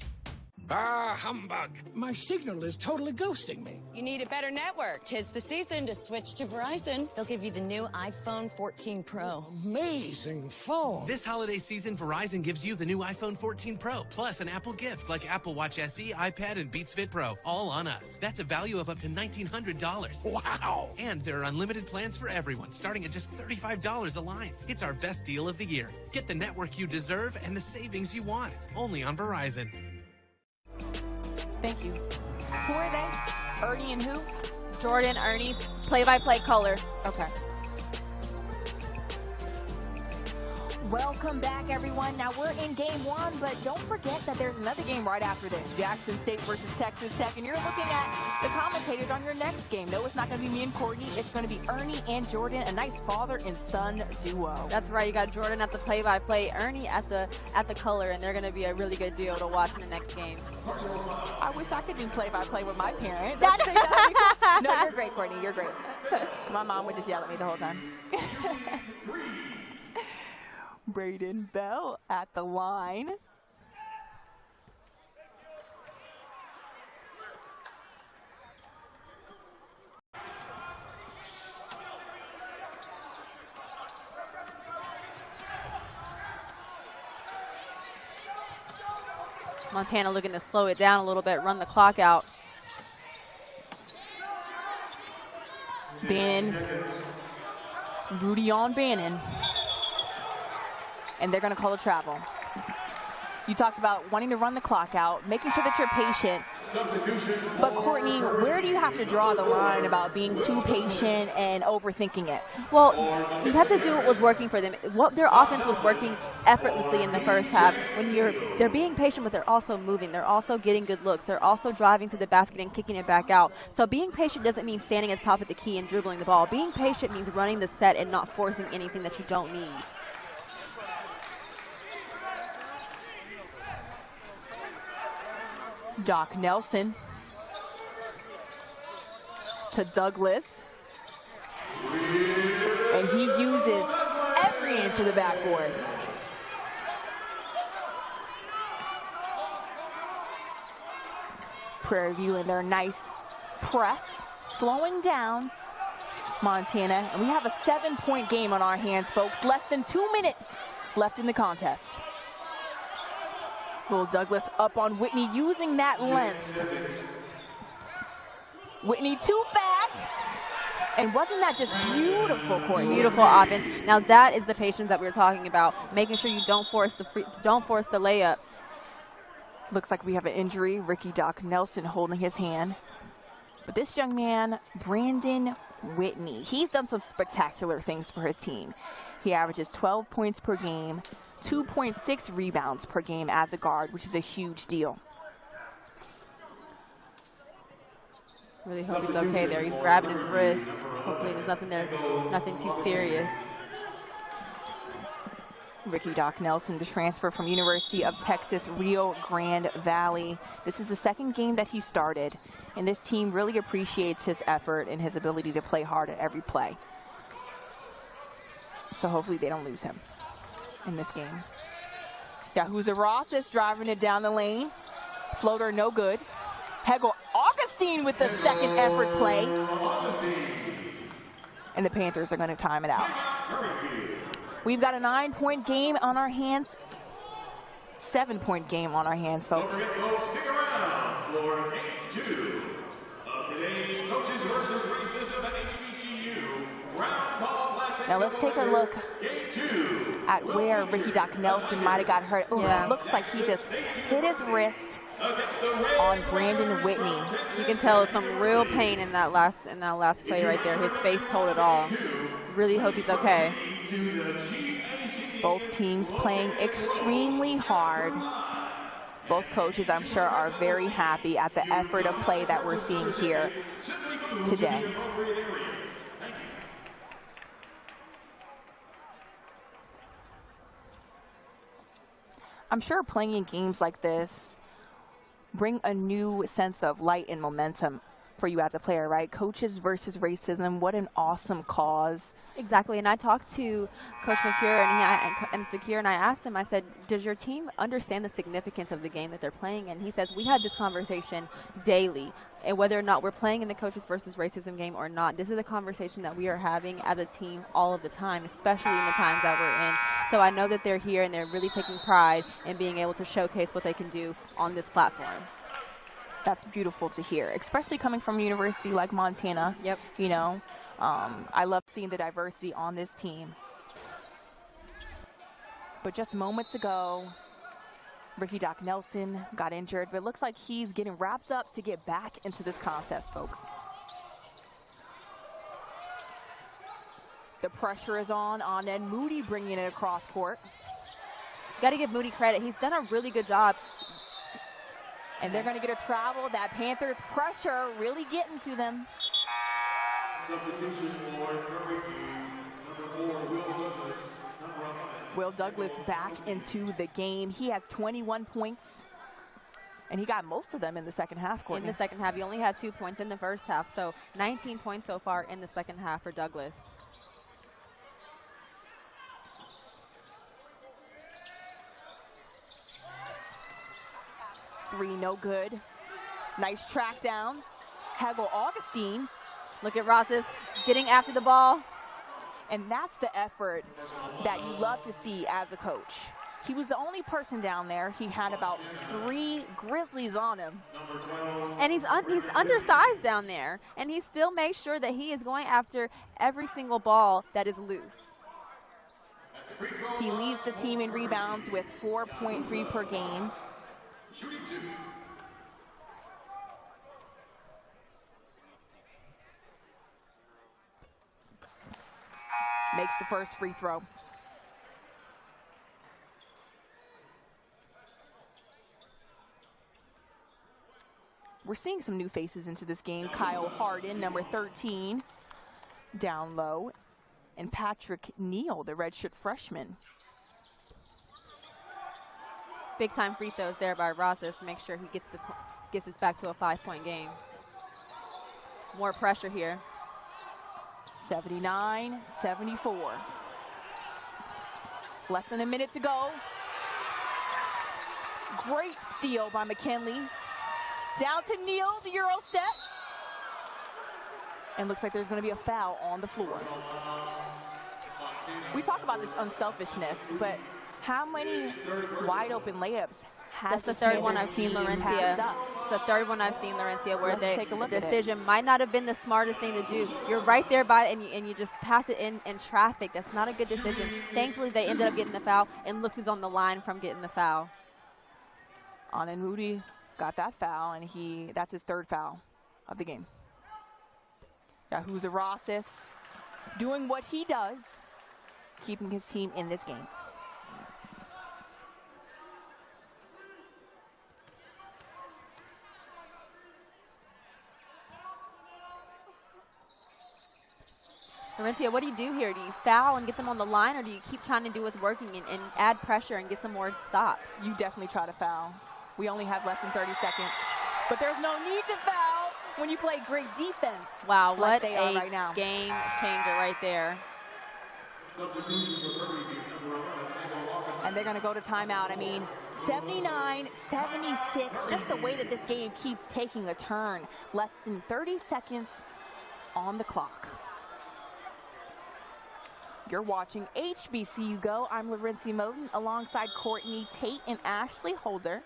Ah, humbug. My signal is totally ghosting me. You need a better network. 'Tis the season to switch to Verizon. They'll give you the new iPhone 14 Pro. Amazing phone. This holiday season, Verizon gives you the new iPhone 14 Pro, plus an Apple gift like Apple Watch SE, iPad, and Beats Fit Pro, all on us. That's a value of up to $1,900. Wow. And there are unlimited plans for everyone, starting at just $35 a line. It's our best deal of the year. Get the network you deserve and the savings you want. Only on Verizon. Thank you. Who are they? Ernie and who? Jordan, Ernie, play-by-play color. Okay. Welcome back, everyone. Now, we're in game one, but don't forget that there's another game right after this. Jackson State versus Texas Tech, and you're looking at the commentators on your next game. No, it's not going to be me and Courtney. It's going to be Ernie and Jordan, a nice father and son duo. That's right. You got Jordan at the play-by-play, Ernie at the color, and they're going to be a really good deal to watch in the next game. I wish I could do play-by-play with my parents. That's cool. No, you're great, Courtney. You're great. My mom would just yell at me the whole time. Braden Bell at the line. Montana looking to slow it down a little bit, run the clock out. Bannon. Rudy on Bannon. And they're going to call a travel. You talked about wanting to run the clock out, making sure that you're patient. But Courtney, where do you have to draw the line about being too patient and overthinking it? Well, you have to do what was working for them. What their offense was working effortlessly in the first half. When they're being patient, but they're also moving. They're also getting good looks. They're also driving to the basket and kicking it back out. So being patient doesn't mean standing at the top of the key and dribbling the ball. Being patient means running the set and not forcing anything that you don't need. Doc Nelson to Douglas. And he uses every inch of the backboard. Prairie View in their nice press, slowing down Montana. And we have a 7-point game on our hands, folks. Less than 2 minutes left in the contest. Will Douglas up on Whitney using that length. Whitney too fast. And wasn't that just beautiful, Courtney? Beautiful offense. Now that is the patience that we were talking about, making sure you don't force the layup. Looks like we have an injury. Ricky Doc Nelson holding his hand. But this young man, Brandon Whitney, he's done some spectacular things for his team. He averages 12 points per game, 2.6 rebounds per game as a guard, which is a huge deal. Really hope he's okay there. He's grabbing his wrist. Hopefully there's nothing there, nothing too serious. Ricky Doc Nelson, the transfer from University of Texas, Rio Grande Valley. This is the second game that he started, and this team really appreciates his effort and his ability to play hard at every play. So hopefully they don't lose him in this game. Yahuza Ross is driving it down the lane. Floater no good. Hegel Augustine with the second effort play. And the Panthers are going to time it out. We've got a 9-point game on our hands. 7-point game on our hands, folks. Stick around for game 2 of today's Coaches versus Racism at HBCU Round Ball Classic. Now let's take a look at where Ricky Doc Nelson might have got hurt. Oh, yeah. It looks like he just hit his wrist on Brandon Whitney. You can tell some real pain in that last play right there. His face told it all. Really hope he's okay. Both teams playing extremely hard. Both coaches, I'm sure, are very happy at the effort of play that we're seeing here today. I'm sure playing in games like this bring a new sense of light and momentum for you as a player, right? Coaches versus racism, what an awesome cause. Exactly, and I talked to Coach McCure and Zakir, and I asked him, I said, does your team understand the significance of the game that they're playing? And he says, we had this conversation daily, and whether or not we're playing in the coaches versus racism game or not, this is a conversation that we are having as a team all of the time, especially in the times that we're in. So I know that they're here and they're really taking pride in being able to showcase what they can do on this platform. That's beautiful to hear, especially coming from a university like Montana. Yep. You know, I love seeing the diversity on this team. But just moments ago, Ricky Doc Nelson got injured, but it looks like he's getting wrapped up to get back into this contest, folks. The pressure is on and Moody bringing it across court. Got to give Moody credit. He's done a really good job. And they're going to get a travel. That Panthers pressure really getting to them. Substitution for number 4, Will Douglas. Will Douglas back into the game. He has 21 points. And he got most of them in the second half, Courtney. In the second half. He only had 2 points in the first half. So 19 points so far in the second half for Douglas. Three, no good. Nice track down. Hegel Augustine. Look at Rosses getting after the ball. And that's the effort that you love to see as a coach. He was the only person down there. He had about 3 Grizzlies on him. And he's undersized down there. And he still makes sure that he is going after every single ball that is loose. He leads the team in rebounds with 4.3 per game. Makes the first free throw. We're seeing some new faces into this game. Kyle Harden, number 13, down low. And Patrick Neal, the redshirt freshman. Big time free throws there by Rosses to make sure he gets us back to a 5-point game. More pressure here. 79-74. Less than a minute to go. Great steal by McKinley. Down to Neal, the Euro step. And looks like there's going to be a foul on the floor. We talk about this unselfishness, but how many wide open layups has the third one I've seen Laurencia. It's the third one I've seen Laurencia where the decision might not have been the smartest thing to do. You're right there by it and you just pass it in traffic. That's not a good decision. Thankfully, they ended up getting the foul, and look who's on the line from getting the foul. Anan Moody got that foul, and that's his third foul of the game. Yahuza Rosses doing what he does, keeping his team in this game. Laurencia, what do you do here? Do you foul and get them on the line, or do you keep trying to do what's working and add pressure and get some more stops? You definitely try to foul. We only have less than 30 seconds. But there's no need to foul when you play great defense. Wow, like what they are a right now. game changer right there. And they're going to go to timeout. I mean, 79-76, just the way that this game keeps taking a turn. Less than 30 seconds on the clock. You're watching HBCU Go. I'm Laurencia Moten alongside Courtney Tate and Ashley Holder.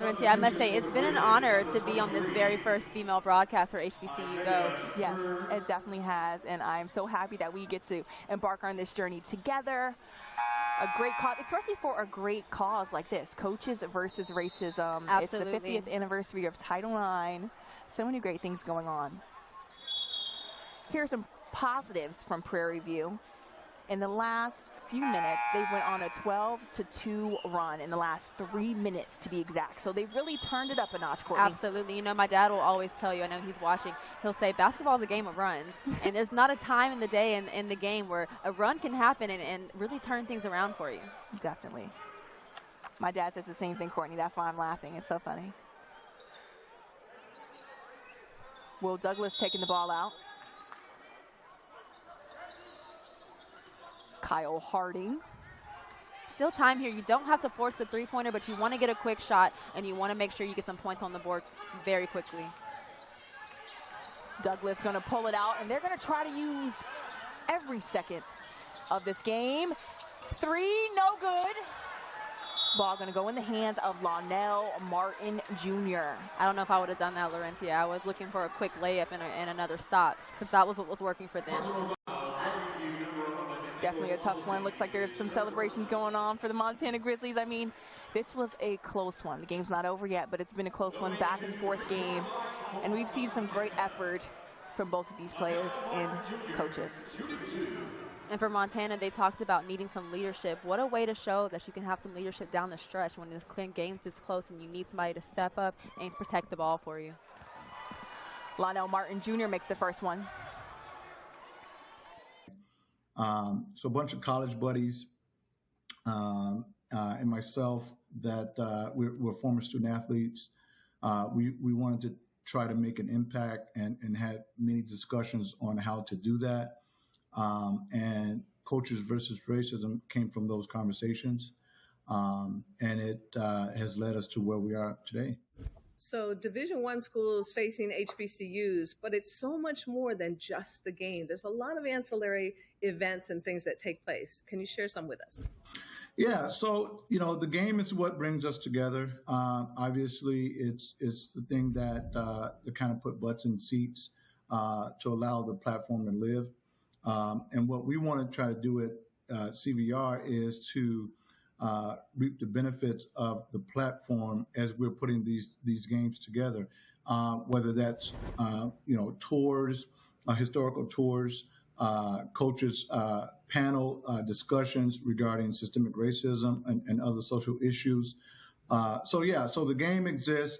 Laurencia, I must say, it's been an honor to be on this very first female broadcast for HBCU Go. Yes, it definitely has, and I'm so happy that we get to embark on this journey together. A great cause, especially for a great cause like this, Coaches versus Racism. Absolutely. It's the 50th anniversary of Title IX. So many great things going on. Here's some positives from Prairie View. In the last few minutes, they went on a 12-2 run in the last 3 minutes to be exact. So they've really turned it up a notch, Courtney. Absolutely. You know, my dad will always tell you, I know he's watching, he'll say basketball is a game of runs. And there's not a time in the day in the game where a run can happen and really turn things around for you. Definitely. My dad says the same thing, Courtney. That's why I'm laughing. It's so funny. Will Douglas taking the ball out. Kyle Harding. Still time here. You don't have to force the three-pointer, but you want to get a quick shot, and you want to make sure you get some points on the board very quickly. Douglas going to pull it out, and they're going to try to use every second of this game. Three, no good. Ball going to go in the hands of Lonnell Martin Jr. I don't know if I would have done that, Laurentia. I was looking for a quick layup and another stop because that was what was working for them. Definitely a tough one. Looks like there's some celebrations going on for the Montana Grizzlies. I mean, this was a close one. The game's not over yet, but it's been a close one, back and forth game. And we've seen some great effort from both of these players and coaches. And for Montana, they talked about needing some leadership. What a way to show that you can have some leadership down the stretch when this game's this close and you need somebody to step up and protect the ball for you. Lonnell Martin Jr. makes the first one. So a bunch of college buddies and myself that we're former student athletes. We wanted to try to make an impact and had many discussions on how to do that. And Coaches versus Racism came from those conversations. And it has led us to where we are today. So Division I schools facing HBCUs, but it's so much more than just the game. There's a lot of ancillary events and things that take place. Can you share some with us? Yeah, so, the game is what brings us together. Obviously, it's the thing that kind of put butts in seats to allow the platform to live. And what we want to try to do at CVR is to reap the benefits of the platform as we're putting these games together, whether that's tours, historical tours, coaches panel discussions regarding systemic racism and other social issues. So the game exists.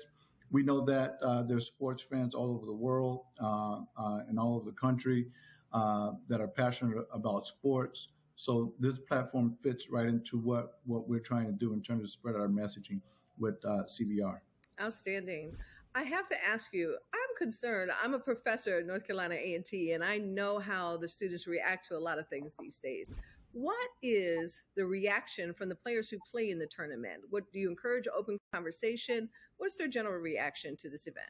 We know that there's sports fans all over the world and all over the country that are passionate about sports. So this platform fits right into what we're trying to do in terms of spread our messaging with CVR. Outstanding. I have to ask you, I'm concerned. I'm a professor at North Carolina A&T, and I know how the students react to a lot of things these days. What is the reaction from the players who play in the tournament? What do you encourage open conversation? What's their general reaction to this event?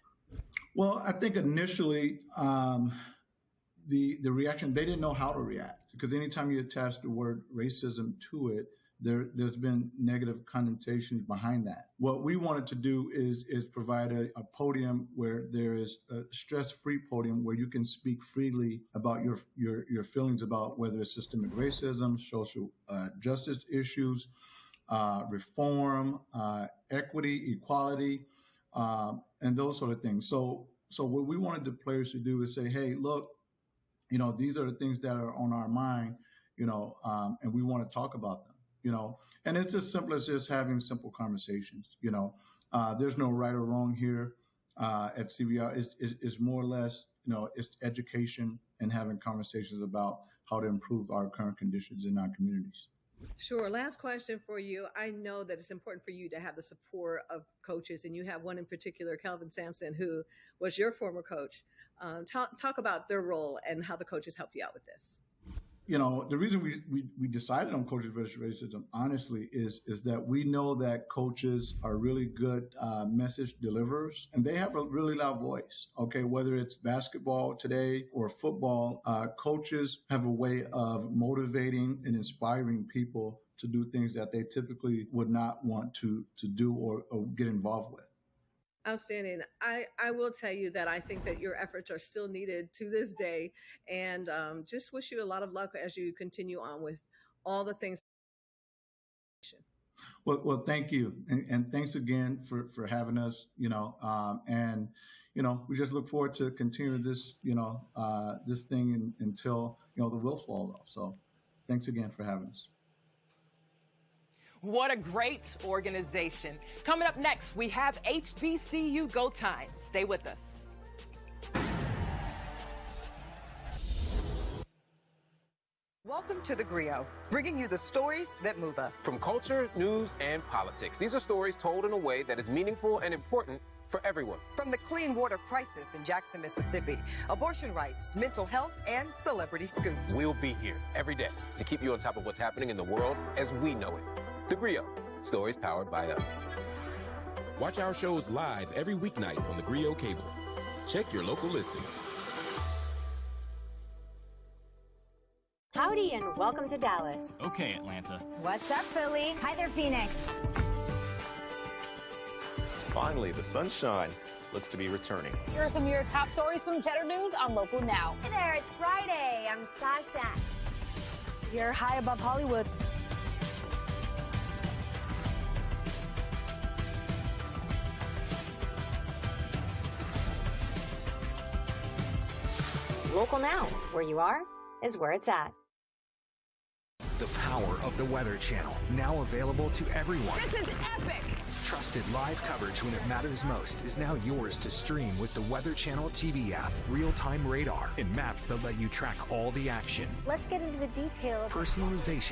Well, I think initially the reaction, they didn't know how to react, because anytime you attach the word racism to it, there's been negative connotations behind that. What we wanted to do is provide a podium where there is a stress-free podium where you can speak freely about your feelings about whether it's systemic racism, social justice issues, reform, equity, equality, and those sort of things. So what we wanted the players to do is say, hey, look, these are the things that are on our mind, and we want to talk about them. And it's as simple as just having simple conversations. There's no right or wrong here at CVR. It's more or less, it's education and having conversations about how to improve our current conditions in our communities. Sure. Last question for you. I know that it's important for you to have the support of coaches, and you have one in particular, Kelvin Sampson, who was your former coach. Talk about their role and how the coaches help you out with this. The reason we decided on Coaches versus Racism, honestly, is that we know that coaches are really good message deliverers, and they have a really loud voice. Okay, whether it's basketball today or football, coaches have a way of motivating and inspiring people to do things that they typically would not want to do or get involved with. Outstanding. I will tell you that I think that your efforts are still needed to this day, and just wish you a lot of luck as you continue on with all the things. Well, thank you, and thanks again for having us. And we just look forward to continuing this this thing until the wheels fall off. So. Thanks again for having us. What a great organization. Coming up next, we have HBCU Go Time. Stay with us. Welcome to The Griot, bringing you the stories that move us. From culture, news, and politics. These are stories told in a way that is meaningful and important for everyone. From the clean water crisis in Jackson, Mississippi, abortion rights, mental health, and celebrity scoops. We'll be here every day to keep you on top of what's happening in the world as we know it. The Griot, stories powered by us. Watch our shows live every weeknight on the Griot cable. Check your local listings. Howdy and welcome to Dallas. Okay, Atlanta. What's up, Philly? Hi there, Phoenix. Finally, the sunshine looks to be returning. Here are some of your top stories from Cheddar News on Local Now. Hey there, it's Friday. I'm Sasha. You're high above Hollywood. Local Now, where you are is where it's at. The power of the Weather Channel, now available to everyone. This is epic! Trusted live coverage when it matters most is now yours to stream with the Weather Channel TV app, real-time radar, and maps that let you track all the action. Let's get into the details. Personalization